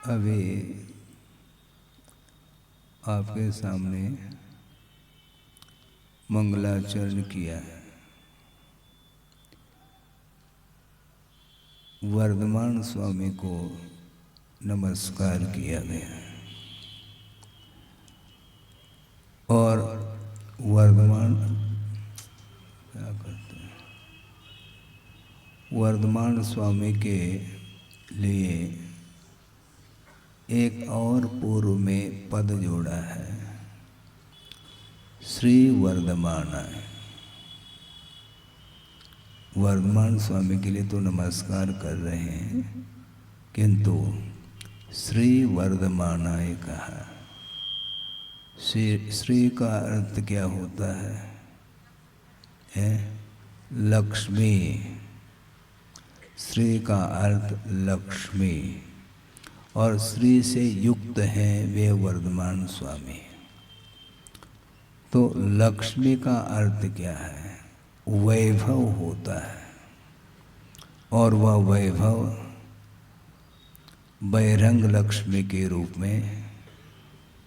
अभी आपके सामने मंगलाचरण किया है। वर्धमान स्वामी को नमस्कार किया गया और वर्धमान क्या करते हैं, वर्धमान स्वामी के लिए एक और पूर्व में पद जोड़ा है, श्री वर्धमान। वर्धमान स्वामी के लिए तो नमस्कार कर रहे हैं, किंतु श्री वर्धमानाय कहा। श्री का अर्थ क्या होता है? लक्ष्मी। श्री का अर्थ लक्ष्मी, और श्री से युक्त हैं वे वर्धमान स्वामी। तो लक्ष्मी का अर्थ क्या है? वैभव होता है, और वह वैभव बहिरंग लक्ष्मी के रूप में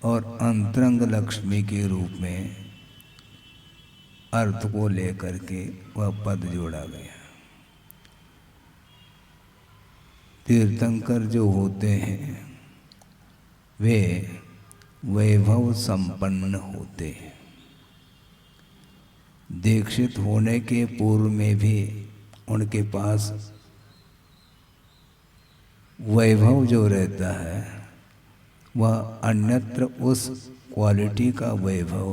और अंतरंग लक्ष्मी के रूप में अर्थ को लेकर के वह पद जोड़ा गया। तीर्थंकर जो होते हैं वे वैभव संपन्न होते हैं। दीक्षित होने के पूर्व में भी उनके पास वैभव जो रहता है वह अन्यत्र उस क्वालिटी का वैभव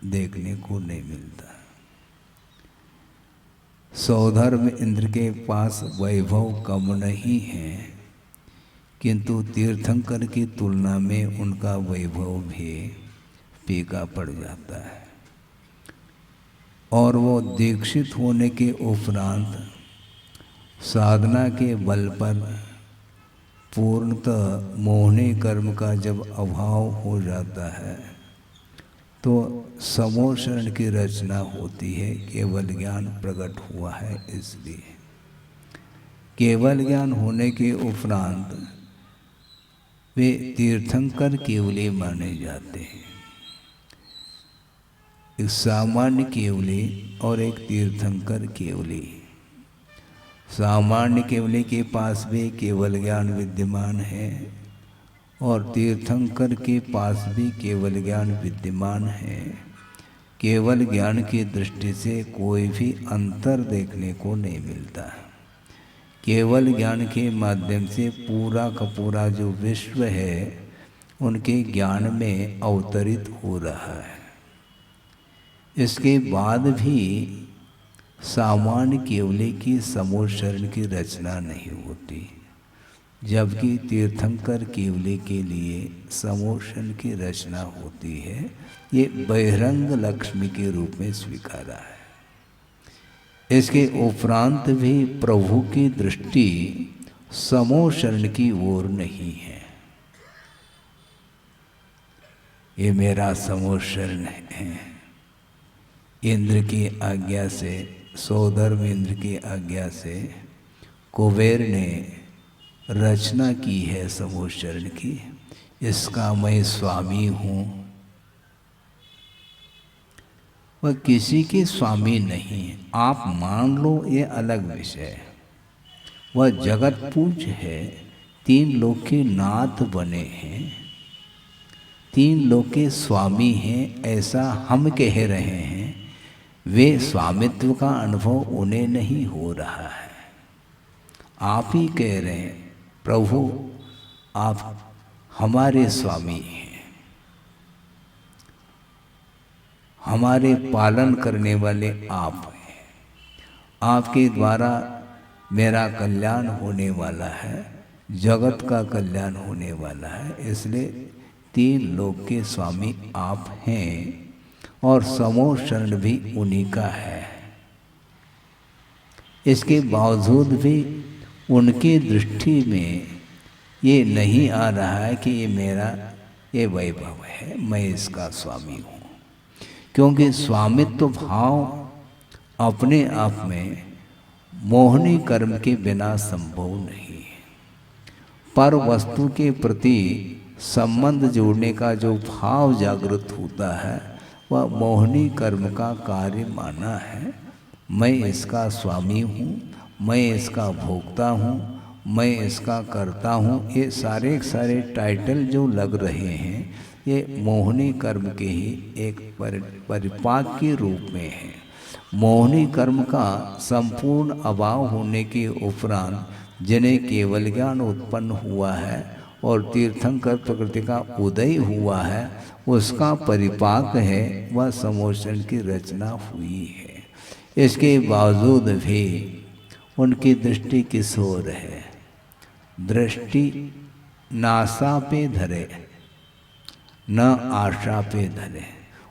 देखने को नहीं मिलता। सौधर्म इंद्र के पास वैभव कम नहीं है, किंतु तीर्थंकर की तुलना में उनका वैभव भी फीका पड़ जाता है। और वो दीक्षित होने के उपरांत साधना के बल पर पूर्णतः मोहनी कर्म का जब अभाव हो जाता है तो समोशरण की रचना होती है। केवल ज्ञान प्रकट हुआ है, इसलिए केवल ज्ञान होने के उपरांत वे तीर्थंकर केवली माने जाते हैं। एक सामान्य केवली और एक तीर्थंकर केवली। सामान्य केवली के पास भी केवल ज्ञान विद्यमान है और तीर्थंकर के पास भी केवल ज्ञान विद्यमान है। केवल ज्ञान की दृष्टि से कोई भी अंतर देखने को नहीं मिलता। केवल ज्ञान के माध्यम से पूरा का पूरा जो विश्व है उनके ज्ञान में अवतरित हो रहा है। इसके बाद भी सामान्य केवली की समोशरण की रचना नहीं होती, जबकि तीर्थंकर केवली के लिए समोशरण की रचना होती है। ये बहिरंग लक्ष्मी के रूप में स्वीकारा है। इसके उपरांत भी प्रभु की दृष्टि समोशरण की ओर नहीं है। ये मेरा समोशरण है। इंद्र की आज्ञा से, सौधर्म इंद्र की आज्ञा से कुबेर ने रचना की है समोशरण की। इसका मैं स्वामी हूँ। वह किसी के स्वामी नहीं है। आप मान लो, ये अलग विषय है। वह जगत पूज्य है। 3 लोक के नाथ बने हैं, 3 लोक के स्वामी हैं, ऐसा हम कह रहे हैं। वे स्वामित्व का अनुभव उन्हें नहीं हो रहा है। आप ही कह रहे हैं, प्रभु आप हमारे स्वामी हैं, हमारे पालन करने वाले आप हैं। आपके द्वारा मेरा कल्याण होने वाला है, जगत का कल्याण होने वाला है। इसलिए 3 लोक के स्वामी आप हैं और समोशरण भी उन्हीं का है। इसके बावजूद भी उनकी दृष्टि में ये नहीं आ रहा है कि ये मेरा ये वैभव है, मैं इसका स्वामी हूँ। क्योंकि स्वामित्व भाव अपने आप में मोहनी कर्म के बिना संभव नहीं है। पर वस्तु के प्रति संबंध जोड़ने का जो भाव जागृत होता है वह मोहिनी कर्म का कार्य माना है। मैं इसका स्वामी हूँ, मैं इसका भोक्ता हूँ, मैं इसका करता हूँ, ये सारे सारे टाइटल जो लग रहे हैं ये मोहिनी कर्म के ही एक परिपाक के रूप में है। मोहिनी कर्म का संपूर्ण अभाव होने के उपरांत जिन्हें केवल ज्ञान उत्पन्न हुआ है और तीर्थंकर प्रकृति का उदय हुआ है, उसका परिपाक है, वह समोषण की रचना हुई है। इसके बावजूद भी उनकी दृष्टि किस ओर है? दृष्टि नासा पे धरे न आशा पे धरे।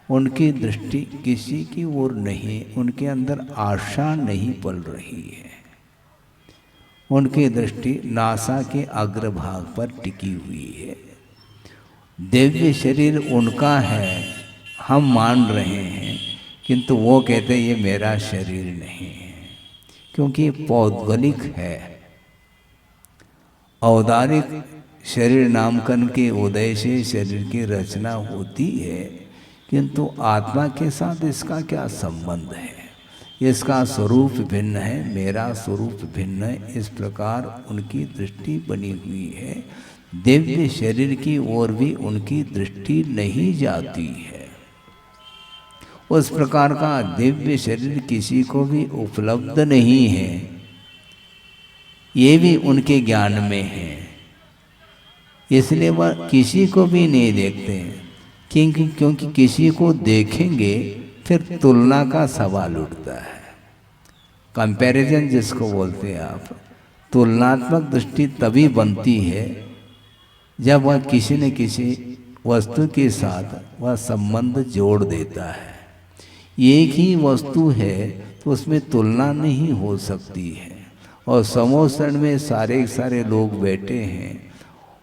उनकी दृष्टि किसी की ओर नहीं, उनके अंदर आशा नहीं पल रही है। उनकी दृष्टि नासा के अग्रभाग पर टिकी हुई है। दिव्य शरीर उनका है, हम मान रहे हैं, किंतु वो कहते ये मेरा शरीर नहीं है, क्योंकि पौद्गलिक है। औदारिक शरीर नामकरण के उदय से शरीर की रचना होती है, किंतु आत्मा के साथ इसका क्या संबंध है? इसका स्वरूप भिन्न है, मेरा स्वरूप भिन्न है। इस प्रकार उनकी दृष्टि बनी हुई है। दिव्य शरीर की ओर भी उनकी दृष्टि नहीं जाती है। उस प्रकार का दिव्य शरीर किसी को भी उपलब्ध नहीं है, ये भी उनके ज्ञान में है। इसलिए वह किसी को भी नहीं देखते, क्योंकि किसी को देखेंगे फिर तुलना का सवाल उठता है। कंपैरिजन जिसको बोलते हैं आप, तुलनात्मक दृष्टि तभी बनती है जब वह किसी न किसी वस्तु के साथ वह संबंध जोड़ देता है। एक ही वस्तु है तो उसमें तुलना नहीं हो सकती है। और समोषण में सारे सारे लोग बैठे हैं,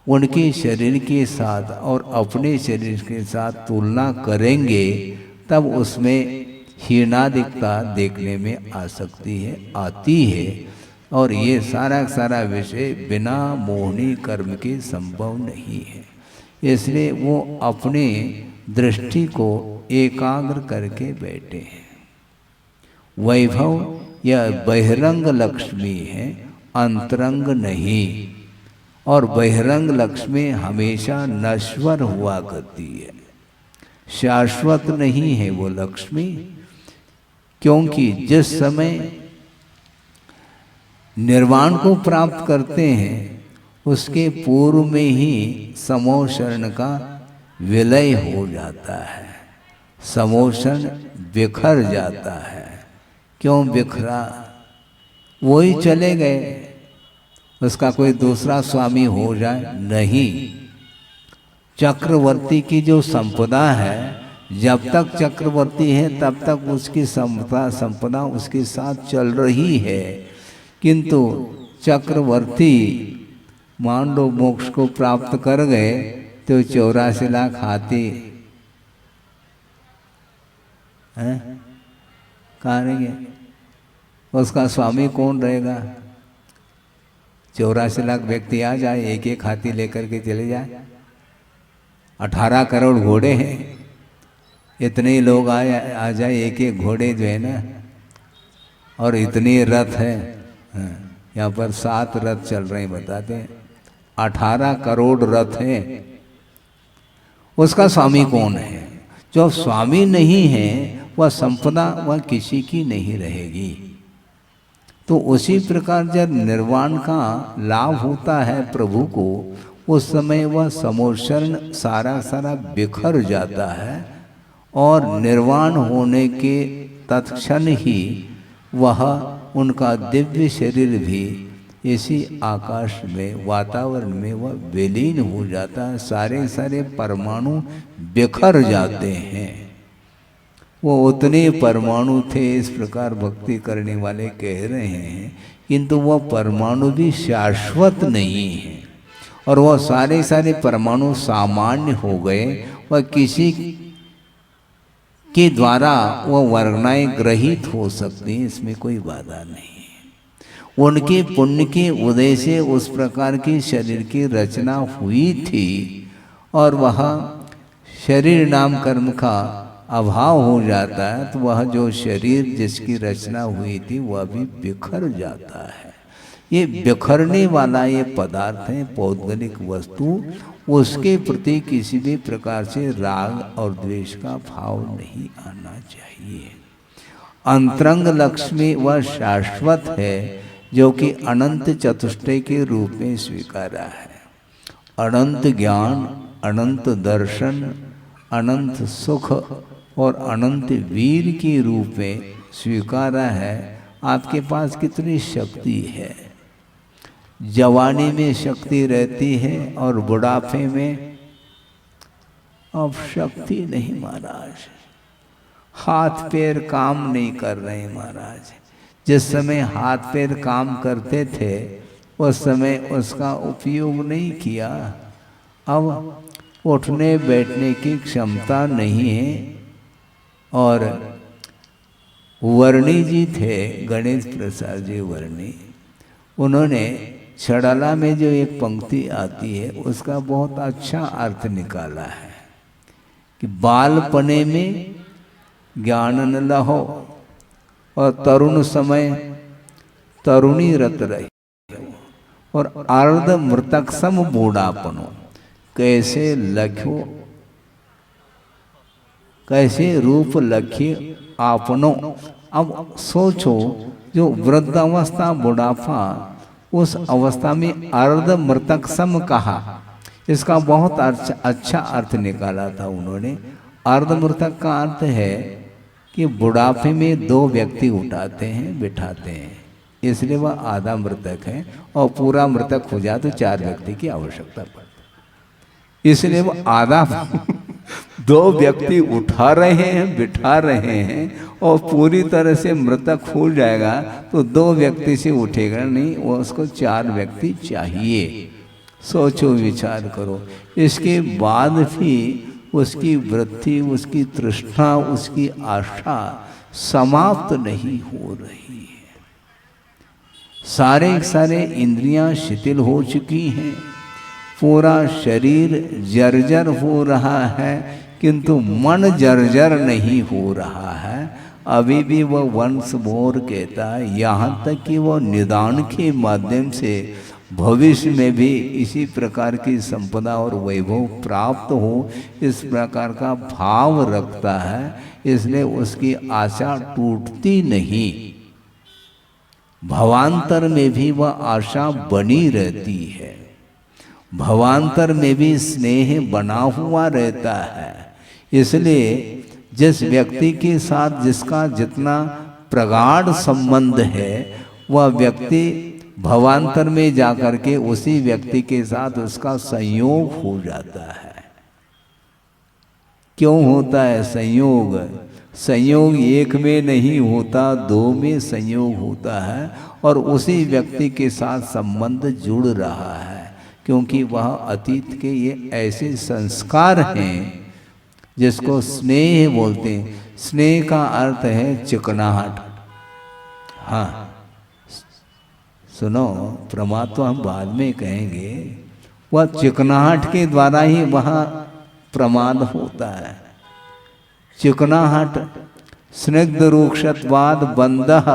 उनके शरीर के साथ और अपने शरीर के साथ तुलना करेंगे तब उसमें हीनादिकता देखने में आ सकती है, आती है। और ये सारा सारा विषय बिना मोहिनी कर्म के संभव नहीं है। इसलिए वो अपने दृष्टि को एकाग्र करके बैठे हैं। वैभव यह बहिरंग लक्ष्मी है, अंतरंग नहीं। और बहिरंग लक्ष्मी हमेशा नश्वर हुआ करती है, शाश्वत नहीं है वो लक्ष्मी। क्योंकि जिस समय निर्वाण को प्राप्त करते हैं उसके पूर्व में ही समोषण का विलय हो जाता है, समोषण बिखर जाता है। क्यों बिखरा? वो ही चले गए, उसका कोई दूसरा स्वामी हो जाए नहीं। चक्रवर्ती की जो संपदा है, जब तक चक्रवर्ती है तब तक उसकी संपदा उसके साथ चल रही है। किंतु चक्रवर्ती मान लो मोक्ष को प्राप्त कर गए तो 84 लाख हाथी कहाँ रहेंगे? उसका स्वामी कौन रहेगा? 84 लाख व्यक्ति आ जाए, एक एक हाथी लेकर के चले जाए। 18 करोड़ घोड़े हैं, इतने ही लोग आ जाए, एक एक घोड़े जो है ना, और इतने रथ हैं। यहाँ पर 7 रथ चल रहे हैं, बताते हैं 18 करोड़ रथ हैं। उसका स्वामी कौन है? जो स्वामी नहीं है वह संपदा वह किसी की नहीं रहेगी। तो उसी प्रकार जब निर्वाण का लाभ होता है प्रभु को, उस समय वह समोषण सारा सारा बिखर जाता है और निर्वाण होने के तत्क्षण ही वह उनका दिव्य शरीर भी इसी आकाश में वातावरण में वह विलीन हो जाता है। सारे सारे परमाणु बिखर जाते हैं। वो उतने परमाणु थे, इस प्रकार भक्ति करने वाले कह रहे हैं, किंतु वह परमाणु भी शाश्वत नहीं है। और वह सारे सारे परमाणु सामान्य हो गए, वह किसी के द्वारा वह वर्णाएं ग्रहित हो सकती हैं, इसमें कोई बाधा नहीं है। उनके पुण्य के उदय से उस प्रकार की शरीर की रचना हुई थी, और वह शरीर नाम कर्म का अभाव हो जाता है तो वह जो शरीर जिसकी रचना हुई थी वह भी बिखर जाता है। ये बिखरने वाला ये पदार्थ है, पौद्गलिक वस्तु, उसके प्रति किसी भी प्रकार से राग और द्वेष का भाव नहीं आना चाहिए। अंतरंग लक्ष्मी वह शाश्वत है जो कि अनंत चतुष्टय के रूप में स्वीकारा है। अनंत ज्ञान, अनंत दर्शन, अनंत सुख और अनंत वीर के रूप में स्वीकारा है। आपके पास कितनी शक्ति है। जवानी में शक्ति रहती है और बुढ़ापे में अब शक्ति नहीं महाराज, हाथ पैर काम नहीं कर रहे महाराज। जिस समय हाथ पैर काम करते थे उस समय उसका उपयोग नहीं किया, अब उठने बैठने की क्षमता नहीं है। और वर्णी जी थे, गणेश प्रसाद जी वर्णी, उन्होंने छड़ाला में जो एक पंक्ति आती है उसका बहुत अच्छा अर्थ निकाला है कि बालपने में ज्ञान न लहो और तरुण समय तरुणी रत रही, और अर्ध मृतक सम बूढ़ापनो कैसे लख्यो, कैसे रूप लख्य आपनो। अब सोचो जो वृद्धावस्था बुढ़ापा, उस अवस्था में अर्ध मृतक सम कहा, इसका बहुत अच्छा अर्थ निकाला था उन्होंने। अर्ध मृतक का अर्थ है कि बुढ़ापे में दो व्यक्ति उठाते हैं बिठाते हैं, इसलिए वह आधा मृतक है, और पूरा मृतक हो जाए तो 4 व्यक्ति की आवश्यकता पड़ती, इसलिए वो आधा दो व्यक्ति उठा रहे हैं बिठा रहे हैं, और पूरी तरह से मृतक हो जाएगा तो 2 व्यक्ति से उठेगा नहीं, वो उसको 4 व्यक्ति चाहिए। सोचो विचार करो। इसके बाद भी उसकी वृत्ति, उसकी तृष्णा, उसकी आशा समाप्त नहीं हो रही है। सारे इंद्रियां शिथिल हो चुकी हैं, पूरा शरीर जर्जर हो रहा है, किंतु मन जर्जर नहीं हो रहा है। अभी भी वह वंश मोर कहता है, यहाँ तक कि वह निदान के माध्यम से भविष्य में भी इसी प्रकार की संपदा और वैभव प्राप्त हो, इस प्रकार का भाव रखता है, इसलिए उसकी आशा टूटती नहीं। भवांतर में भी वह आशा बनी रहती है, भवांतर में भी स्नेह बना हुआ रहता है। इसलिए जिस व्यक्ति के साथ जिसका जितना प्रगाढ़ संबंध है, वह व्यक्ति भवांतर में जाकर के उसी व्यक्ति के साथ उसका संयोग हो जाता है। क्यों होता है संयोग? संयोग एक में नहीं होता, 2 में संयोग होता है, और उसी व्यक्ति के साथ संबंध जुड़ रहा है, क्योंकि वह अतीत के ये ऐसे संस्कार हैं जिसको स्नेह बोलते हैं। स्नेह का अर्थ है चिकनाहट। हाँ सुनो, परमात्मा हम बाद में कहेंगे, वह चिकनाहट के द्वारा ही वहाँ प्रमाद होता है। चिकनाहट, स्निग्ध रूक्षत्वाद बंधः,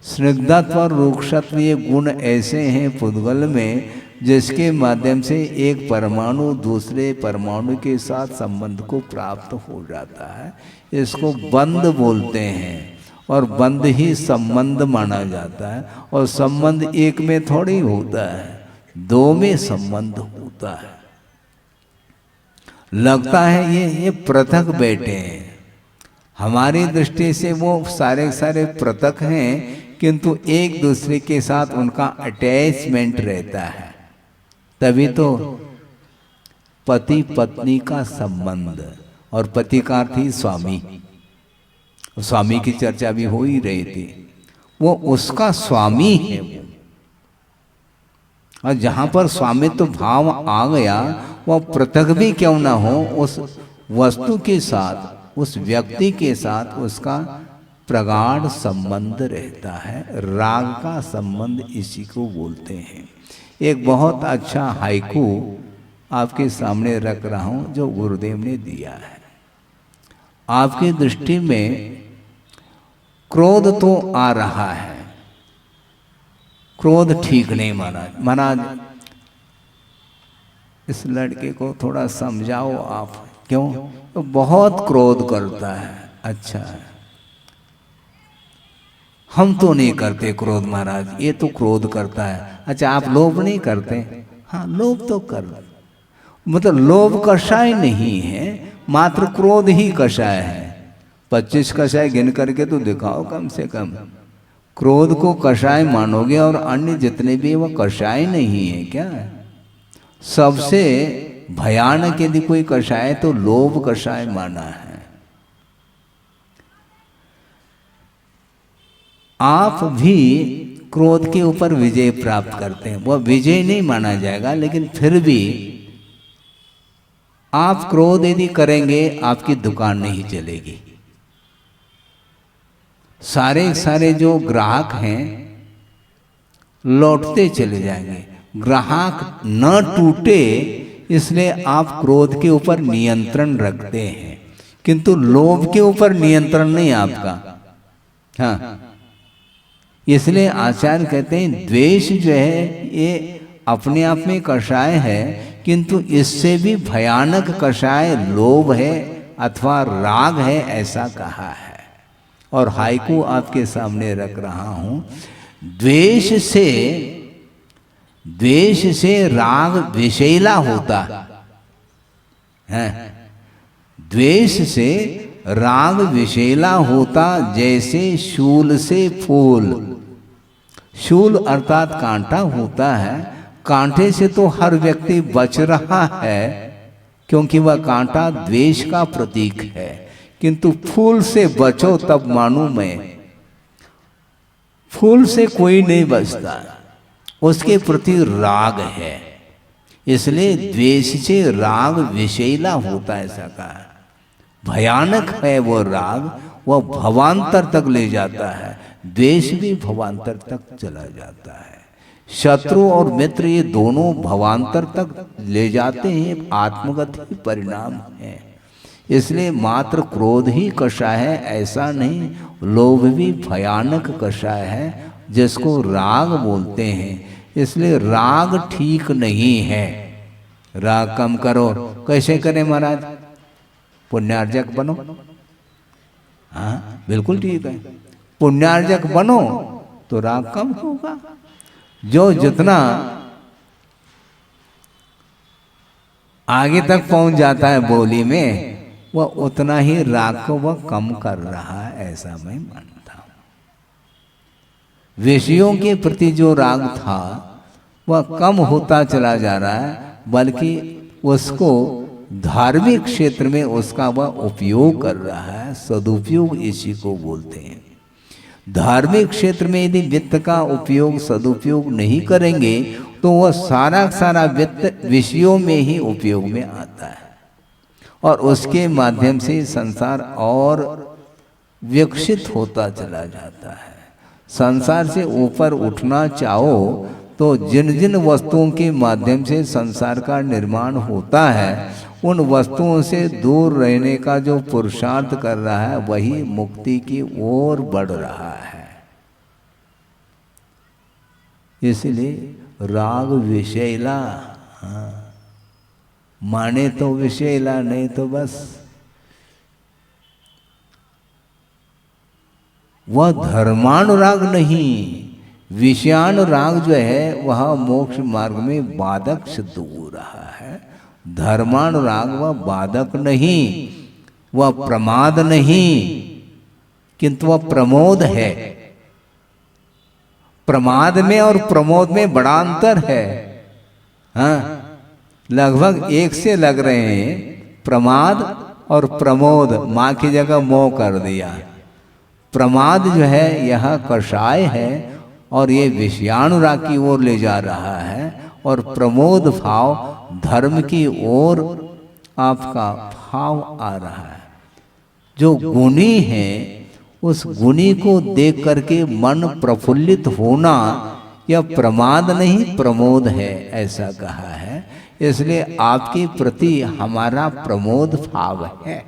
स्निग्धत्व और रूक्षत्व ये गुण ऐसे हैं पुद्गल में जिसके माध्यम से एक परमाणु दूसरे परमाणु के साथ संबंध को प्राप्त हो जाता है। इसको बंध बोलते हैं, और बंध ही संबंध माना जाता है। और संबंध एक में थोड़ी होता है, 2 में संबंध होता है। लगता है ये पृथक बैठे हैं, हमारी दृष्टि से वो सारे पृथक हैं, किंतु एक दूसरे के साथ उनका अटैचमेंट रहता है। तभी तो पति पत्नी का संबंध, और पति का अर्थ ही स्वामी, स्वामी की चर्चा भी हो ही रही थी, वो उसका स्वामी है वो। और जहां पर स्वामित्व भाव आ गया, वह पृथक भी क्यों ना हो, उस वस्तु के साथ, उस व्यक्ति के साथ उसका प्रगाढ़ संबंध रहता है। राग का संबंध इसी को बोलते हैं। एक बहुत अच्छा हाइकू आपके सामने रख रहा हूं जो गुरुदेव ने दिया है। आपकी दृष्टि में क्रोध तो आ रहा है, क्रोध ठीक नहीं महाराज। महाराज इस लड़के को थोड़ा समझाओ आप, क्यों? तो बहुत क्रोध करता है। अच्छा है, हम तो नहीं करते क्रोध महाराज, ये तो क्रोध करता है। अच्छा, आप लोभ नहीं करते? हाँ, लोभ तो कर, मतलब लोभ कषाय नहीं है, मात्र क्रोध ही कषाय है। 25 कषाय गिन करके तो दिखाओ कम से कम। क्रोध को कषाय मानोगे और अन्य जितने भी वो कषाय नहीं है क्या? सबसे भयानक यदि कोई कषाय तो लोभ कषाय माना है। आप भी क्रोध के ऊपर विजय प्राप्त करते हैं, वह विजय नहीं माना जाएगा, लेकिन फिर भी आप क्रोध यदि करेंगे आपकी दुकान नहीं चलेगी। सारे जो ग्राहक हैं लौटते चले जाएंगे। ग्राहक न टूटे इसलिए आप क्रोध के ऊपर नियंत्रण रखते हैं, किंतु लोभ के ऊपर नियंत्रण नहीं आपका। हाँ, इसलिए आचार्य कहते हैं द्वेष जो है ये अपने आप में कषाय है, किंतु इससे भी भयानक कषाय लोभ है अथवा राग है, ऐसा कहा है। और हाइकू आपके सामने रख रहा हूं। द्वेष से राग विषैला होता है। द्वेष से राग विषैला होता जैसे शूल से फूल। शूल अर्थात कांटा होता है, कांटे से तो हर व्यक्ति बच रहा है क्योंकि वह कांटा द्वेष का प्रतीक है, किंतु फूल से बचो तब मानूं मैं। फूल से कोई नहीं बचता, उसके प्रति राग है, इसलिए द्वेष से राग विषैला होता है, ऐसा कहा। भयानक है वो राग, वह भवांतर तक ले जाता है। द्वेष भी भवांतर तक चला जाता है। शत्रु और मित्र ये दोनों भवांतर तक ले जाते हैं, आत्मगत ही परिणाम है। इसलिए मात्र क्रोध ही कषाय है ऐसा नहीं, लोभ भी भयानक कषाय है जिसको राग बोलते हैं। इसलिए राग ठीक नहीं है। राग कम करो। कैसे करें महाराज? पुण्यार्जक बनो। हाँ बिल्कुल ठीक है, पुण्यार्जक बनो तो राग कम होगा। जो जितना आगे तक पहुंच जाता है बोली में, वह उतना ही राग को वह कम कर रहा है, ऐसा मैं मानता हूं। विषयों के प्रति जो राग था वह कम होता चला जा रहा है, बल्कि उसको धार्मिक क्षेत्र में उसका वह उपयोग कर रहा है। सदुपयोग इसी को बोलते हैं। धार्मिक क्षेत्र में यदि वित्त का उपयोग सदुपयोग नहीं करेंगे तो वह सारा वित्त विषयों में ही उपयोग में आता है, और उसके माध्यम से संसार और विकसित होता चला जाता है। संसार से ऊपर उठना चाहो तो जिन जिन वस्तुओं के माध्यम से संसार का निर्माण होता है, उन वस्तुओं से दूर रहने का जो पुरुषार्थ कर रहा है वही मुक्ति की ओर बढ़ रहा है। इसलिए राग विषैला, हाँ, माने तो विषैला, नहीं तो बस वह धर्मानुराग नहीं। विषयानुराग जो है वह मोक्ष मार्ग में बाधक सिद्ध हो रहा है। धर्मानुराग वह बाधक नहीं, वह प्रमाद नहीं, किंतु वह प्रमोद है। प्रमाद में और प्रमोद में बड़ा अंतर है। हाँ, लगभग एक से लग रहे हैं। प्रमाद और प्रमोद, माँ की जगह मोह कर दिया। प्रमाद जो है यह कषाय है और ये विषयानुराग की ओर ले जा रहा है, और प्रमोद भाव धर्म की ओर आपका भाव आ रहा है। जो गुणी है उस गुणी को देख करके मन प्रफुल्लित होना यह प्रमाद नहीं प्रमोद है, ऐसा कहा है। इसलिए आपके प्रति हमारा प्रमोद भाव है।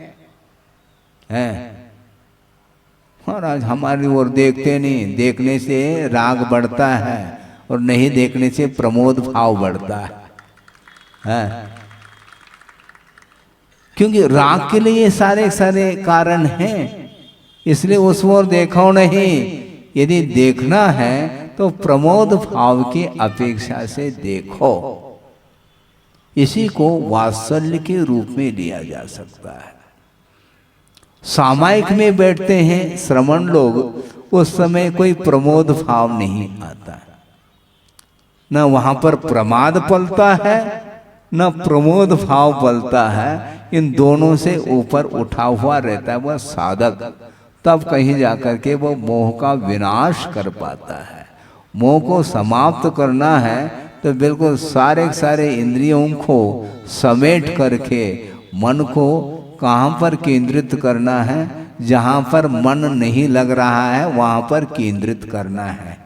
महाराज हमारी ओर देखते नहीं, देखने से राग बढ़ता है और नहीं देखने से प्रमोद भाव बढ़ता है। क्योंकि राग के लिए सारे सारे कारण हैं, इसलिए उस ओर देखो नहीं। यदि देखना है तो प्रमोद भाव की अपेक्षा से देखो। इसी को वात्सल्य के रूप में लिया जा सकता है। सामायिक में बैठते हैं श्रमण लोग, उस समय कोई प्रमोद भाव नहीं आता, न वहां पर प्रमाद पलता है न प्रमोद भाव पलता है। इन दोनों से ऊपर उठा हुआ रहता है वह साधक, तब कहीं जाकर के वो मोह का विनाश कर पाता है। मोह को समाप्त करना है तो बिल्कुल सारे सारे इंद्रियों को समेट करके मन को कहाँ पर केंद्रित करना है, जहाँ पर मन नहीं लग रहा है वहाँ पर केंद्रित करना है।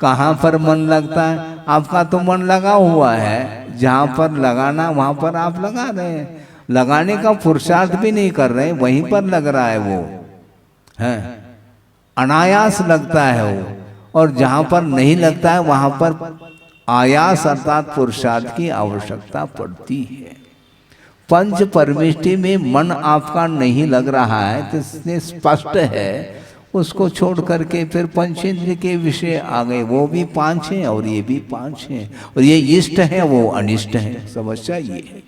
कहाँ पर मन लगता है? आपका तो मन लगा हुआ है, जहाँ पर लगाना वहाँ पर आप लगा रहे हैं। लगाने का पुरुषार्थ भी नहीं कर रहे, वहीं पर लग रहा है वो है, अनायास लगता है वो। और जहाँ पर नहीं लगता है वहाँ पर आयास अर्थात पुरुषार्थ की आवश्यकता पड़ती है। पंच परमेष्टि में मन आपका नहीं लग रहा है तो इसलिए स्पष्ट है, उसको छोड़ करके फिर पंचेंद्र के विषय आ गए। वो भी 5 हैं और ये भी 5 हैं, और ये इष्ट है वो अनिष्ट है। समस्या ये है,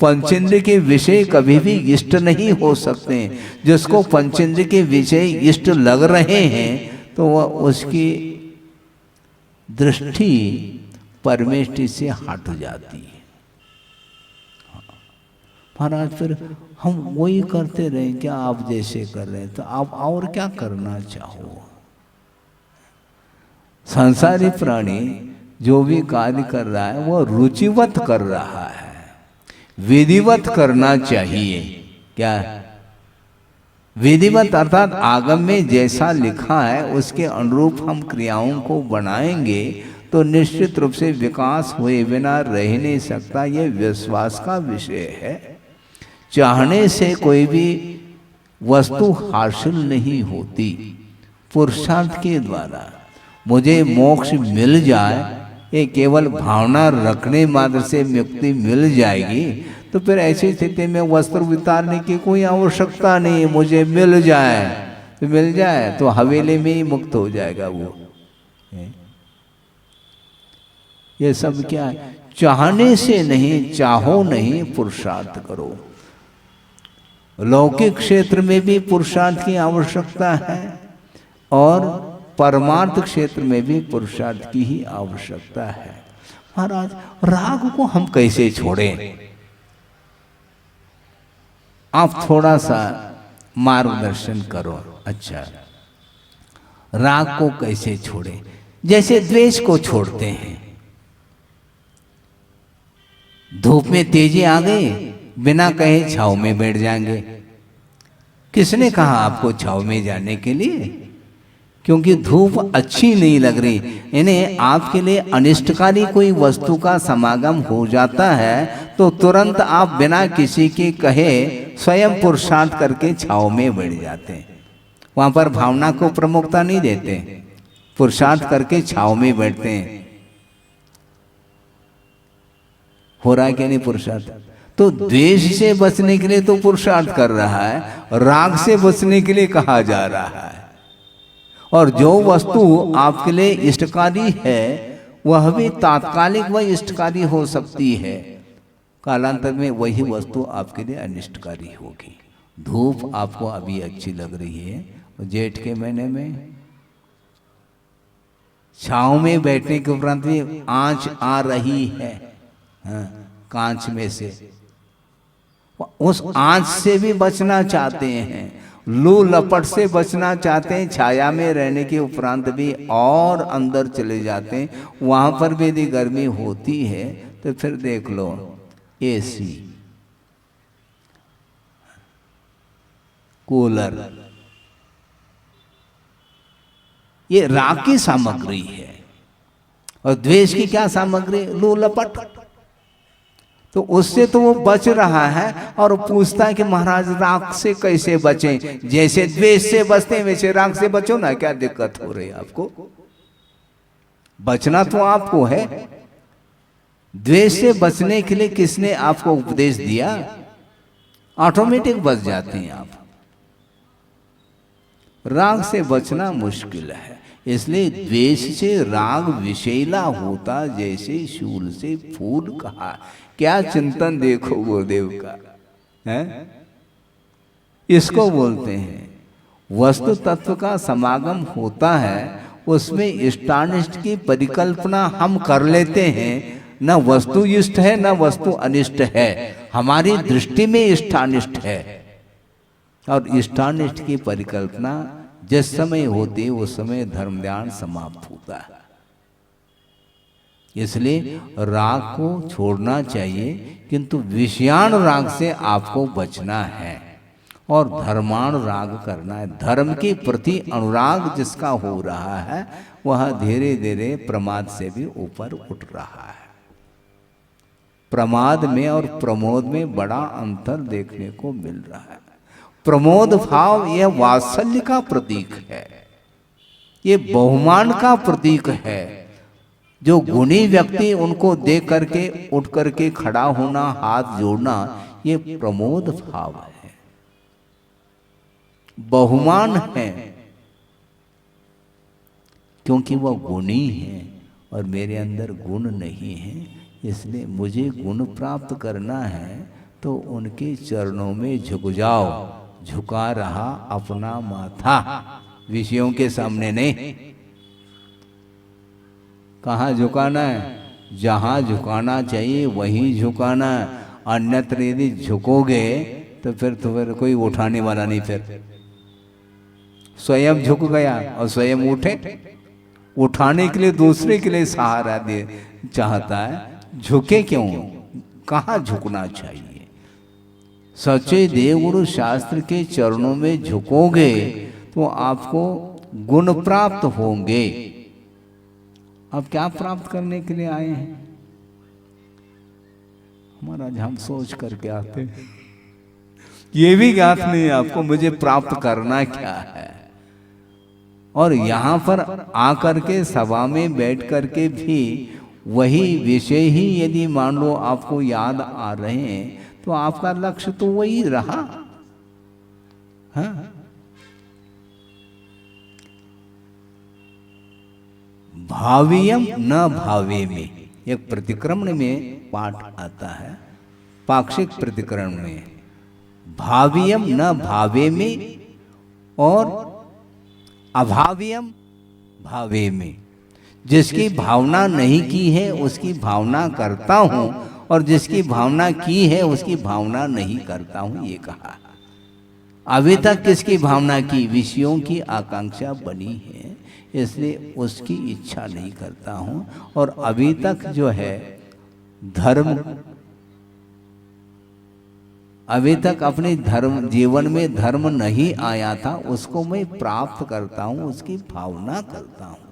पंचेंद्र के विषय कभी भी इष्ट नहीं हो सकते। जिसको पंचेंद्र के विषय इष्ट लग रहे हैं तो वह उसकी दृष्टि परमेष्टि से हट जाती है। महाराज फिर हम वही करते रहे क्या आप जैसे कर रहे हैं, तो आप और क्या करना चाहो? संसारी प्राणी जो भी कार्य कर रहा है वो रुचिवत कर रहा है, विधिवत करना चाहिए। क्या विधिवत अर्थात आगम में जैसा लिखा है उसके अनुरूप हम क्रियाओं को बनाएंगे तो निश्चित रूप से विकास हुए बिना रह नहीं सकता। यह विश्वास का विषय है। चाहने से कोई भी वस्तु हासिल नहीं होती, पुरुषार्थ के द्वारा। मुझे मोक्ष मिल जाए, ये केवल भावना रखने मात्र से मुक्ति मिल जाएगी, तो फिर ऐसी स्थिति में वस्त्र उतारने की कोई आवश्यकता नहीं। मुझे मिल जाए तो मिल जाए तो हवेली में ही मुक्त हो जाएगा वो। ये सब क्या है? चाहने से नहीं, चाहो नहीं, पुरुषार्थ करो। लौकिक क्षेत्र में भी पुरुषार्थ की आवश्यकता है और परमार्थ क्षेत्र में भी पुरुषार्थ की ही आवश्यकता है। महाराज राग को हम कैसे छोड़ें? आप थोड़ा सा मार्गदर्शन करो। अच्छा, राग को कैसे छोड़ें? जैसे द्वेष को छोड़ते हैं। धूप में तेजी आ गई, बिना कहे छाव में बैठ जाएंगे। किसने कहा आपको छाव में जाने के लिए? क्योंकि धूप अच्छी नहीं लग रही। इन्हें आपके लिए अनिष्टकारी कोई वस्तु का समागम हो जाता है तो तुरंत आप बिना किसी के कहे स्वयं पुरुषार्थ करके छाव में बैठ जाते हैं। वहां पर भावना को प्रमुखता नहीं देते, पुरुषार्थ करके छाव में बैठते हैं। हो रहा है क्या नहीं पुरुषार्थ? तो द्वेष से बचने के लिए तो पुरुषार्थ कर रहा है, राग से बचने के लिए कहा जा रहा है। और जो वस्तु आपके लिए इष्टकारी है वह भी तात्कालिक व इष्टकारी हो सकती है, कालांतर में वही वस्तु आपके लिए अनिष्टकारी होगी। धूप आपको अभी अच्छी लग रही है, जेठ के महीने में छांव में बैठने के उपरांत भी आंच आ रही है, कांच में से, उस आंच से भी बचना चाहते हैं, लू लपट से बचना चाहते हैं, छाया में रहने के उपरांत भी और अंदर चले जाते हैं। वहां पर भी यदि गर्मी होती है तो फिर देख लो एसी, कूलर, ये राग की सामग्री है। और द्वेष की क्या सामग्री? लू लपट। तो उससे तो वो बच रहा है और पूछता है कि महाराज राग से कैसे बचें? जैसे द्वेष से बचते हैं वैसे राग से बचो ना, क्या दिक्कत हो रही है आपको? बचना तो आपको है। द्वेष से बचने के लिए किसने आपको उपदेश दिया? ऑटोमेटिक बच जाते हैं आप। राग से बचना मुश्किल है, इसलिए द्वेष से राग विषैला होता जैसे शूल से फूल कहा। क्या चिंतन देखो गुरुदेव का है। इसको बोलते हैं वस्तु तत्व का समागम होता है, उसमें इष्टानिष्ट की परिकल्पना हम कर लेते हैं। न वस्तु इष्ट है न वस्तु अनिष्ट है, हमारी दृष्टि में इष्टानिष्ट है। और इष्टानिष्ट की परिकल्पना जिस समय होती है उस समय धर्म ध्यान समाप्त होता है। इसलिए राग को छोड़ना चाहिए, किंतु विषयान राग से आपको बचना है और धर्माण राग करना है। धर्म के प्रति अनुराग जिसका हो रहा है वह धीरे धीरे प्रमाद से भी ऊपर उठ रहा है। प्रमाद में और प्रमोद में बड़ा अंतर देखने को मिल रहा है। प्रमोद भाव यह वात्सल्य का प्रतीक है, ये बहुमान का प्रतीक है। जो गुणी व्यक्ति उनको देख करके उठ करके खड़ा होना, हाथ जोड़ना, ये प्रमोद भाव है, बहुमान है, क्योंकि वह गुणी है और मेरे अंदर गुण नहीं है। इसलिए मुझे गुण प्राप्त करना है तो उनके चरणों में झुक जाओ। झुका रहा अपना माथा, विषयों के सामने नहीं। कहाँ झुकाना है? जहाँ झुकाना चाहिए वहीं झुकाना है। अन्यत्र यदि झुकोगे तो फिर कोई उठाने वाला नहीं। फिर स्वयं झुक गया और स्वयं उठे, उठाने के लिए दूसरे के लिए सहारा दे चाहता है। झुके क्यों? कहाँ झुकना चाहिए? सच्चे देवगुरु शास्त्र के चरणों में झुकोगे तो आपको गुण प्राप्त होंगे। अब क्या प्राप्त करने के लिए आए हैं? हमारा हम सोच करके आते हैं, ये भी ज्ञात नहीं है आपको मुझे प्राप्त करना क्या है। और यहाँ पर आकर के सभा में बैठ करके भी वही विषय ही यदि मान लो आपको याद आ रहे हैं तो आपका लक्ष्य तो वही रहा। हाँ? भावियम न भावे में एक प्रतिक्रमण में पाठ आता है, पाक्षिक प्रतिक्रमण में, भावियम न भावे में और अभावियम भावे में। जिसकी भावना नहीं की है उसकी भावना करता हूं और जिसकी भावना की है उसकी भावना नहीं करता हूं, ये कहा। अभी तक किसकी भावना की? विषयों की आकांक्षा बनी है, इसलिए उसकी इच्छा नहीं करता हूं। और अभी तक जो है धर्म, अभी तक अपने धर्म जीवन में धर्म नहीं आया था, उसको मैं प्राप्त करता हूं, उसकी भावना करता हूं।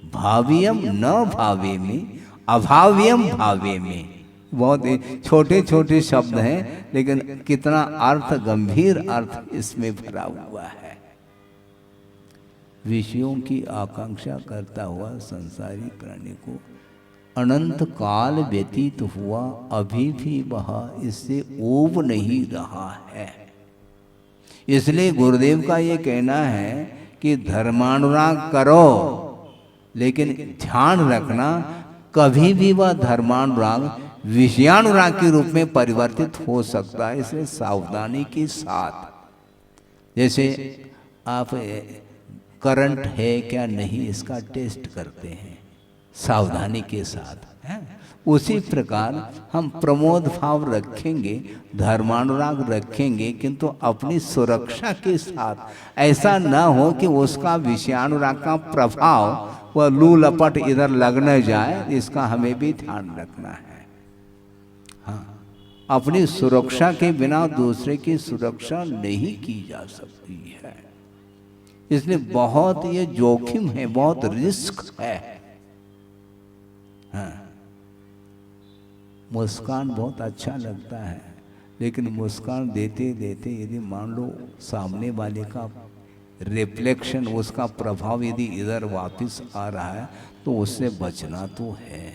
भावियम न भावे में, अभाव्यम भावे में। बहुत छोटे छोटे शब्द हैं लेकिन कितना अर्थ, गंभीर अर्थ इसमें भरा हुआ है। विषयों की आकांक्षा करता हुआ संसारी प्राणी को अनंत काल व्यतीत हुआ, अभी भी वह इससे ऊब नहीं रहा है। इसलिए गुरुदेव का ये कहना है कि धर्मानुराग करो, लेकिन ध्यान रखना कभी भी वह धर्मानुराग विषयानुराग के रूप में परिवर्तित हो सकता है। इसलिए सावधानी के साथ, जैसे आप करंट है क्या नहीं इसका टेस्ट करते हैं सावधानी के साथ, है? उसी प्रकार हम प्रमोद भाव रखेंगे, धर्मानुराग रखेंगे, किंतु अपनी सुरक्षा के साथ। ऐसा न हो कि उसका विषयानुराग का प्रभाव वह लू लपट इधर लग न जाए, इसका हमें भी ध्यान रखना है। हाँ, अपनी सुरक्षा के बिना दूसरे की सुरक्षा नहीं की जा सकती है। इसलिए बहुत ये जोखिम है, बहुत रिस्क है। हाँ, मुस्कान बहुत अच्छा लगता है, लेकिन मुस्कान देते देते यदि मान लो सामने वाले का रिफ्लेक्शन, उसका प्रभाव यदि इधर वापस आ रहा है तो उससे बचना तो है।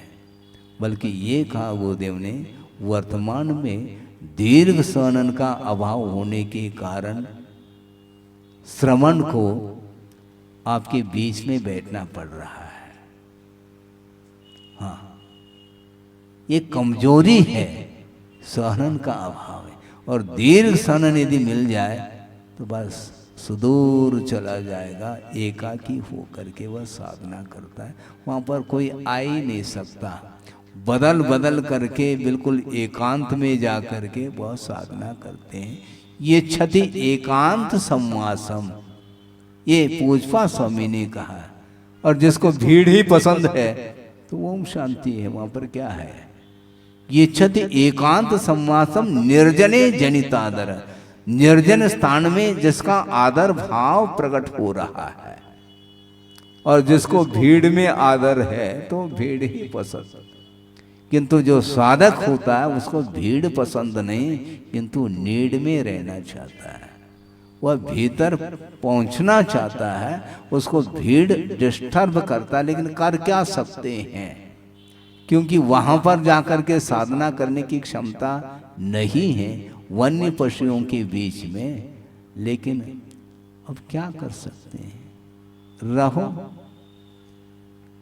बल्कि ये कहा गुरुदेव ने, वर्तमान में दीर्घ सहनन का अभाव होने के कारण श्रवण को आपके बीच में बैठना पड़ रहा है। हाँ, ये कमजोरी है, सहनन का अभाव है। और दीर्घ सहनन यदि मिल जाए तो बस सुदूर चला जाएगा। एकाकी होकर के वह साधना करता है, वहाँ पर कोई आ ही नहीं सकता। बदल बदल करके बिल्कुल एकांत में जा करके वह साधना करते हैं। ये क्षति एकांत संवासम, ये पूजपा स्वामी ने कहा। और जिसको भीड़ ही पसंद है तो ओम शांति है, वहां पर क्या है। ये क्षति एकांत संवासम निर्जने जनितादर, निर्जन स्थान में जिसका आदर भाव प्रकट हो रहा है। और जिसको भीड़ में आदर है तो भीड़ ही पसंद। किंतु जो साधक होता है उसको भीड़ पसंद नहीं, किंतु नीड में रहना चाहता है, वह भीतर पहुंचना चाहता है। उसको भीड़ डिस्टर्ब करता है, लेकिन कर क्या सकते हैं, क्योंकि वहां पर जाकर के साधना करने की क्षमता नहीं है वन्य पशुओं के बीच में। लेकिन अब क्या कर सकते हैं, रहो।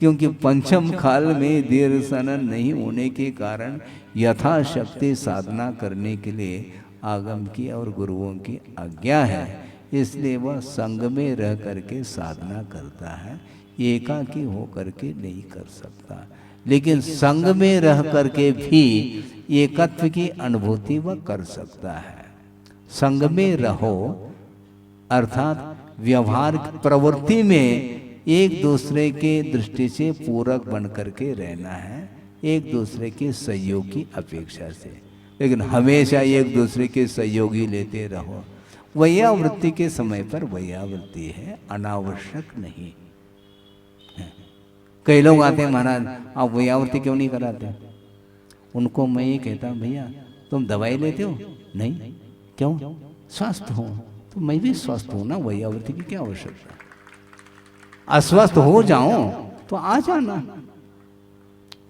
क्योंकि पंचम काल में दीर्घ सहनन नहीं होने के कारण यथाशक्ति साधना करने के लिए आगम की और गुरुओं की आज्ञा है। इसलिए वह संग में रह करके साधना करता है, एकाकी हो करके नहीं कर सकता। लेकिन संग में रह करके भी एकत्व की अनुभूति वह कर सकता है। संग में रहो अर्थात व्यवहार प्रवृत्ति में एक दूसरे के दृष्टि से पूरक बन करके रहना है, एक दूसरे के सहयोग की अपेक्षा से। लेकिन हमेशा एक दूसरे के सहयोगी लेते रहो। वैयावृत्ति के समय पर वैयावृत्ति है, अनावश्यक नहीं। कई लोग आते हैं, महाराज आप वैयावृत्ति क्यों नहीं कराते? उनको मैं ये कहता, भैया तुम दवाई लेते हो? नहीं। क्यों? स्वस्थ हो। तो मैं भी स्वस्थ हूं ना, वैयावृत्ति की क्या आवश्यकता? अस्वस्थ हो जाओ तो आ जाना,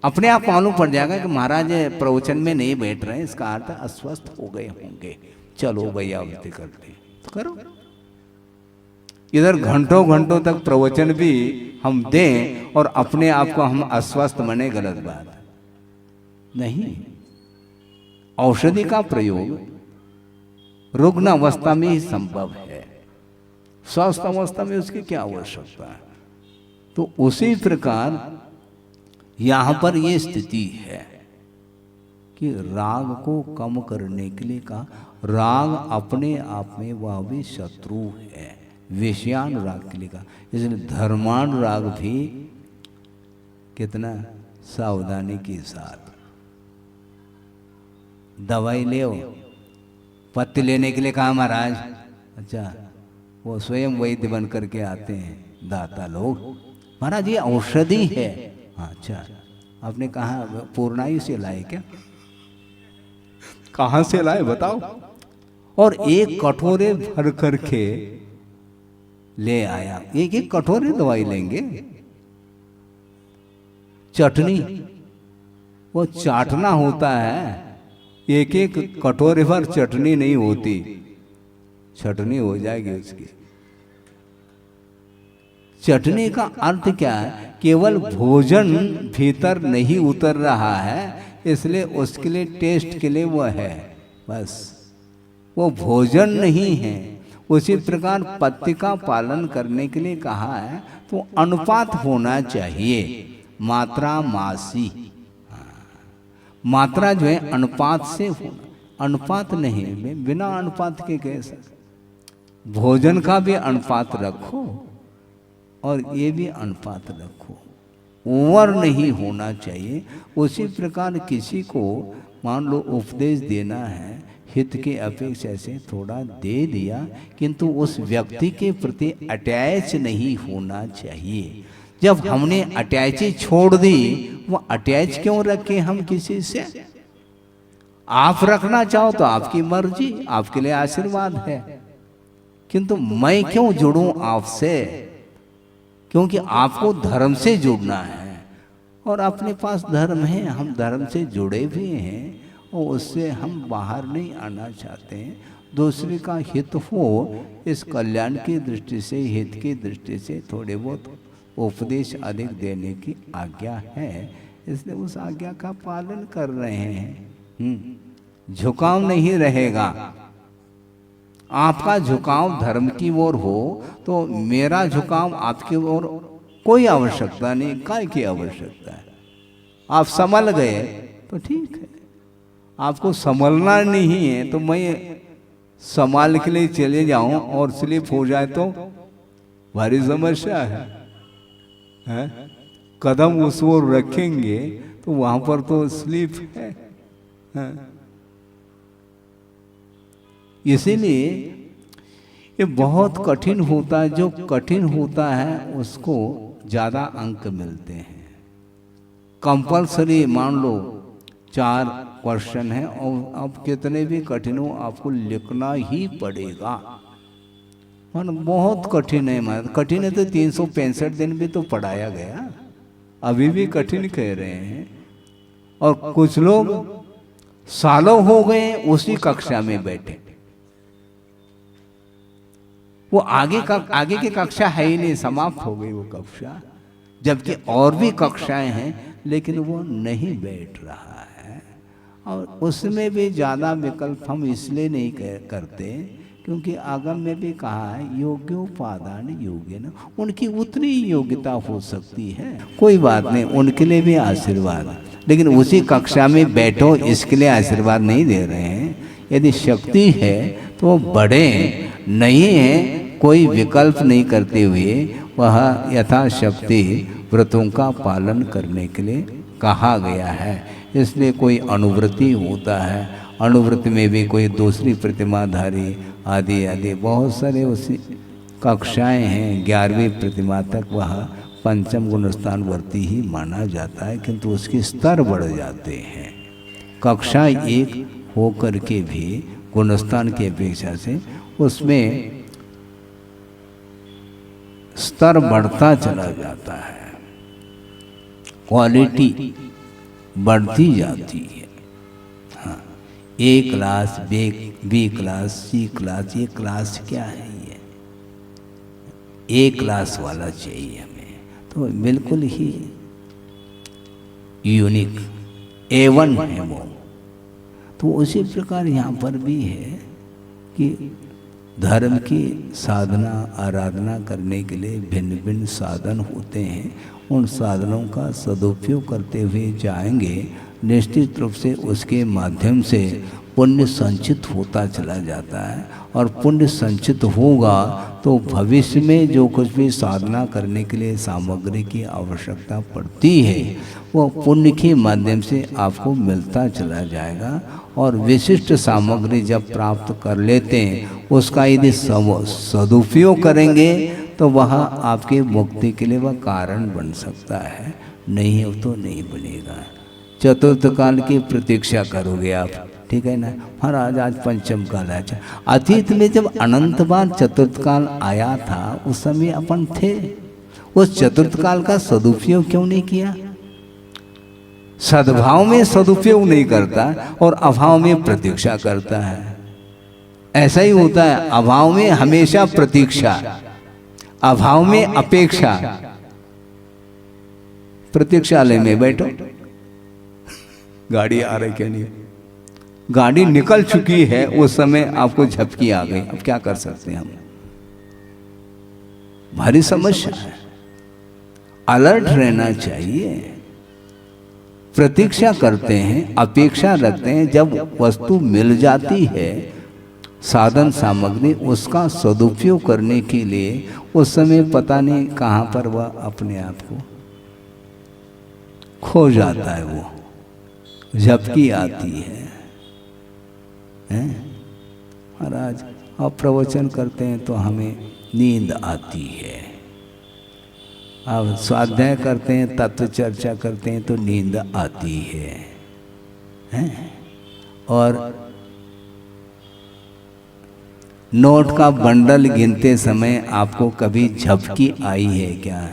अपने आप मालूम पड़ जाएगा कि महाराज प्रवचन में नहीं बैठ रहे हैं, इसका अर्थ अस्वस्थ हो गए होंगे। चलो वैयावृत्ति करते तो करो। इधर घंटों घंटों तक प्रवचन भी हम दें और अपने आप को हम अस्वस्थ माने, गलत बात नहीं। औषधि का प्रयोग रुग्ण अवस्था में ही संभव है, स्वस्थ अवस्था में उसकी क्या आवश्यकता है। तो उसी प्रकार यहां पर यह स्थिति है कि राग को कम करने के लिए कहा। राग अपने आप में वह भी शत्रु है, विषयानुराग के लिए कहा। इसलिए धर्मानुराग भी कितना सावधानी के साथ। दवाई ले, पत्ती लेने के लिए कहा महाराज। अच्छा, वो स्वयं वैद्य बन करके आते हैं दाता लोग, महाराज ये औषधि है। अच्छा, आपने कहा पूर्णायु से लाए क्या? कहां से लाए बताओ? और एक कटोरे भर करके ले आया। एक एक कटोरे दवाई लेंगे। चटनी वो चाटना होता है, एक एक कटोरे भर चटनी नहीं होती, चटनी हो जाएगी उसकी। चटनी का अर्थ क्या है? केवल भोजन भीतर नहीं उतर रहा है, इसलिए उसके लिए टेस्ट के लिए वो है, बस वो भोजन नहीं है। उसी प्रकार पत्ती का पालन करने के लिए कहा है तो अनुपात होना चाहिए, मात्रा मासी। मात्रा जो है अनुपात से होना, अनुपात नहीं बिना अनुपात के कैसे। भोजन का भी अनुपात रखो और ये भी अनुपात रखो, ओवर नहीं होना चाहिए। उसी प्रकार किसी को मान लो उपदेश देना है, हित के अपेक्षा से थोड़ा दे दिया, किंतु उस व्यक्ति के प्रति अटैच नहीं होना चाहिए। जब हमने अटैची छोड़ दी, वो अटैच क्यों रखे हम किसी से? आप रखना चाहो तो आपकी मर्जी, आपके लिए आशीर्वाद है, किंतु मैं क्यों जुड़ूं आपसे? क्योंकि आपको धर्म से जुड़ना है और अपने पास धर्म है, हम धर्म से जुड़े भी हैं और उससे हम बाहर नहीं आना चाहते हैं। दूसरे का हित हो, इस कल्याण की दृष्टि से, हित की दृष्टि से थोड़े बहुत उपदेश अधिक देने की आज्ञा है, इसलिए उस आज्ञा का पालन कर रहे हैं। झुकाव नहीं रहेगा। आपका झुकाव धर्म की ओर हो तो मेरा झुकाव आपकी ओर कोई आवश्यकता नहीं, काय की आवश्यकता है? आप संभल गए तो ठीक है, आपको संभलना नहीं है तो मैं संभाल के लिए चले जाऊं और स्लिप हो जाए तो भारी समस्या है? कदम उस ओर रखेंगे तो वहां पर तो स्लिप है। इसीलिए ये बहुत कठिन होता है। जो कठिन होता है उसको ज़्यादा अंक मिलते हैं। कंपल्सरी मान लो 4 क्वेश्चन है और अब कितने भी कठिन हो आपको लिखना ही पड़ेगा। बहुत कठिन है, कठिन है तो 365 दिन भी तो पढ़ाया गया, अभी भी कठिन कह रहे हैं। और कुछ लोग सालों हो गए उसी कक्षा में बैठे, वो आगे की कक्षा है ही नहीं, समाप्त हो गई वो कक्षा, जबकि और भी कक्षाएं हैं लेकिन वो नहीं बैठ रहा है। और उसमें भी ज़्यादा विकल्प हम इसलिए नहीं करते क्योंकि आगम में भी कहा है योग्योपादान योग्य न, उनकी उतनी योग्यता हो सकती है, कोई बात नहीं, उनके लिए भी आशीर्वाद, लेकिन उसी कक्षा में बैठो इसके लिए आशीर्वाद नहीं दे रहे हैं। यदि शक्ति है तो वो बढ़े, नहीं है कोई विकल्प नहीं करते हुए वह यथाशक्ति व्रतों का पालन करने के लिए कहा गया है। इसलिए कोई अनुवृत्ति होता है, अनुवृत्ति में भी कोई दूसरी प्रतिमाधारी आदि आदि बहुत सारे उसी कक्षाएं हैं। 11वीं प्रतिमा तक वह पंचम गुणस्थान वर्ती ही माना जाता है, किंतु उसके स्तर बढ़ जाते हैं। कक्षा 1 होकर के भी गुणस्थान की अपेक्षा से उसमें स्तर बढ़ता चला जाता है, क्वालिटी बढ़ती जाती है। हाँ, A class, B class, C class, ये क्लास क्या है? ये A क्लास वाला चाहिए हमें, तो बिल्कुल ही यूनिक A1 है वो। तो उसी प्रकार यहाँ पर भी है कि धर्म की साधना आराधना करने के लिए भिन्न भिन्न साधन होते हैं। उन साधनों का सदुपयोग करते हुए जाएंगे, निश्चित रूप से उसके माध्यम से पुण्य संचित होता चला जाता है। और पुण्य संचित होगा तो भविष्य में जो कुछ भी साधना करने के लिए सामग्री की आवश्यकता पड़ती है वो पुण्य के माध्यम से आपको मिलता चला जाएगा। और विशिष्ट सामग्री जब प्राप्त कर लेते हैं उसका यदि सदुपयोग करेंगे तो वह आपके मुक्ति के लिए वह कारण बन सकता है, नहीं हो तो नहीं बनेगा। चतुर्थ काल की प्रतीक्षा करोगे आप, ठीक है ना महाराज? आज पंचम काल है। अतीत में जब अनंत बार चतुर्थ काल आया था उस समय अपन थे, उस चतुर्थ काल का सदुपयोग क्यों नहीं किया? सद्भाव में सदुपयोग नहीं करता और अभाव में प्रतीक्षा करता है। ऐसा ही होता है, अभाव में हमेशा प्रतीक्षा, अभाव में अपेक्षा। प्रतीक्षालय में बैठो, गाड़ी आ रही क्या नहीं, गाड़ी निकल चुकी है, उस समय आपको झपकी आ गई, अब क्या कर सकते हैं हम? भारी समस्या है। अलर्ट रहना चाहिए। प्रतीक्षा करते हैं, अपेक्षा रखते हैं, जब वस्तु मिल जाती है साधन सामग्री, उसका सदुपयोग करने के लिए उस समय पता नहीं कहाँ पर वह अपने आप को खो जाता है। वो झपकी आती है, हैं? महाराज आप प्रवचन करते हैं तो हमें नींद आती है, आप स्वाध्याय करते हैं, तत्व चर्चा करते हैं तो नींद आती है, हैं? और नोट का बंडल गिनते समय आपको कभी झपकी आई है क्या?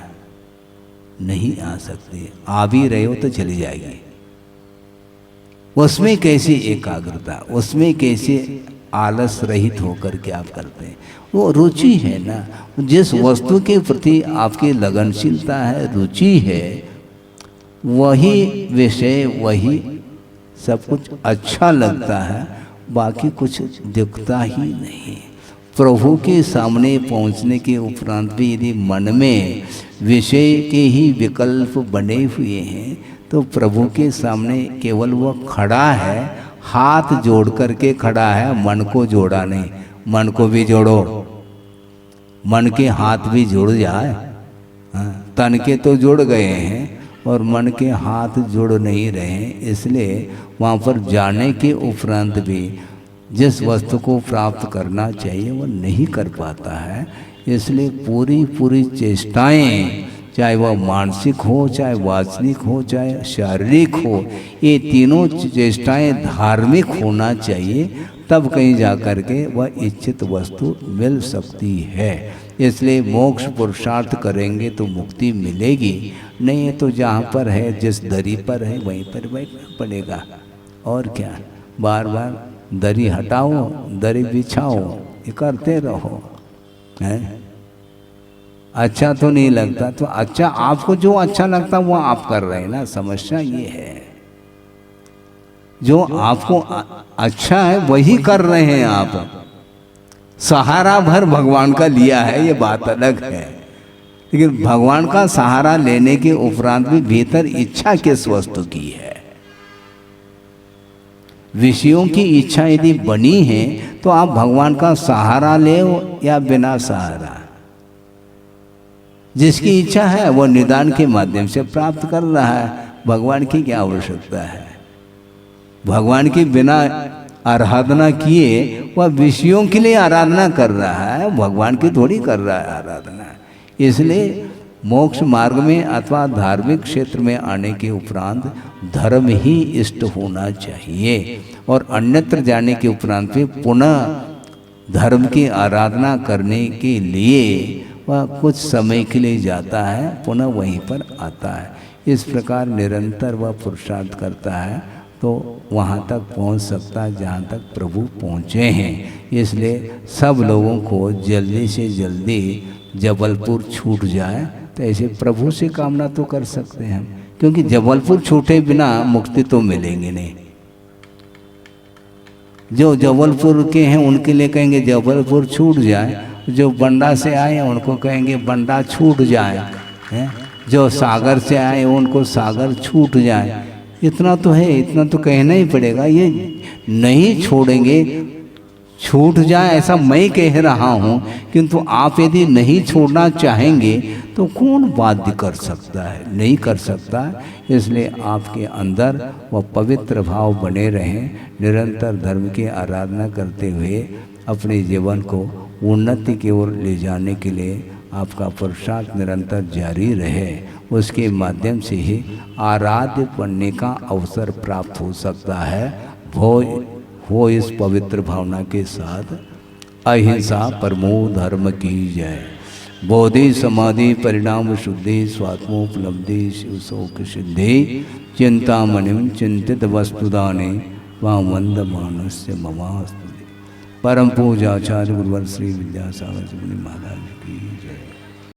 नहीं आ सकती। आ भी रहे हो तो चली जाएगी। उसमें कैसी एकाग्रता, उसमें कैसे आलस रहित होकर के आप करते हैं, वो रुचि है ना। जिस वस्तु के प्रति आपकी लगनशीलता है, रुचि है, वही विषय, वही सब कुछ अच्छा लगता है, बाकी कुछ दिखता ही नहीं। प्रभु के सामने पहुंचने के उपरांत भी यदि मन में विषय के ही विकल्प बने हुए हैं तो प्रभु के सामने केवल वह खड़ा है, हाथ जोड़ करके खड़ा है, मन को जोड़ा नहीं। मन को भी जोड़ो, मन के हाथ भी जुड़ जाए। तन के तो जुड़ गए हैं और मन के हाथ जुड़ नहीं रहे हैं, इसलिए वहाँ पर जाने के उपरांत भी जिस वस्तु को प्राप्त करना चाहिए वो नहीं कर पाता है। इसलिए पूरी चेष्टाएं, चाहे वह मानसिक हो, चाहे वाचनिक हो, चाहे शारीरिक हो, ये तीनों चेष्टाएं धार्मिक होना चाहिए, तब कहीं जा कर के वह इच्छित वस्तु मिल सकती है। इसलिए मोक्ष पुरुषार्थ करेंगे तो मुक्ति मिलेगी, नहीं तो जहाँ पर है, जिस दरी पर है वहीं पर बैठना पड़ेगा। और क्या, बार बार दरी हटाओ, दरी बिछाओ, ये करते रहो, हैं? अच्छा तो नहीं लगता तो अच्छा, आपको जो अच्छा लगता वो आप कर रहे हैं ना। समस्या ये है, जो आपको अच्छा है वही कर रहे हैं आप। सहारा भर भगवान का लिया है, ये बात अलग है, लेकिन भगवान का सहारा लेने के उपरांत भी भीतर इच्छा किस वस्तु की है। विषयों की इच्छा यदि बनी है तो आप भगवान का सहारा ले या बिना सहारा, जिसकी इच्छा है वो निदान के माध्यम से प्राप्त कर रहा है। भगवान की क्या आवश्यकता है? भगवान की बिना आराधना किए वह विषयों के लिए आराधना कर रहा है, भगवान की थोड़ी कर रहा है आराधना। इसलिए मोक्ष मार्ग में अथवा धार्मिक क्षेत्र में आने के उपरांत धर्म ही इष्ट होना चाहिए, और अन्यत्र जाने के उपरांत भी पुनः धर्म की आराधना करने के लिए वह कुछ समय के लिए जाता है, पुनः वहीं पर आता है। इस प्रकार निरंतर वह पुरुषार्थ करता है तो वहाँ तक पहुँच सकता है जहाँ तक प्रभु पहुँचे हैं। इसलिए सब लोगों को जल्दी से जल्दी जबलपुर छूट जाए, तो ऐसे प्रभु से कामना तो कर सकते हैं हम, क्योंकि जबलपुर छूटे बिना मुक्ति तो मिलेंगे नहीं। जो जबलपुर के हैं उनके लिए कहेंगे जबलपुर छूट जाए, जो बंडा से आए हैं उनको कहेंगे बंडा छूट जाए, हैं? जो सागर से आए उनको सागर छूट जाए। इतना तो है, इतना तो कहना ही पड़ेगा। ये नहीं छोड़ेंगे, छूट जाए ऐसा मैं कह रहा हूँ, किंतु आप यदि नहीं छोड़ना चाहेंगे तो कौन बाध्य कर सकता है? नहीं कर सकता। इसलिए आपके अंदर वह पवित्र भाव बने रहें, निरंतर धर्म की आराधना करते हुए अपने जीवन को उन्नति की ओर ले जाने के लिए आपका पुरुषार्थ निरंतर जारी रहे। उसके माध्यम से ही आराध्य बनने का अवसर प्राप्त हो सकता है। हो इस पवित्र भावना के साथ अहिंसा परमो धर्म की जय। बोधि समाधि परिणाम शुद्धि स्वात्मोपलब्धि शिव शोक सिद्धि चिंतामणिम चिंतित वस्तुदाने वामंद मानस्य ममास्तु। परम पूजाचार्य गुरुवर श्री विद्यासागर जी महाराज की जय।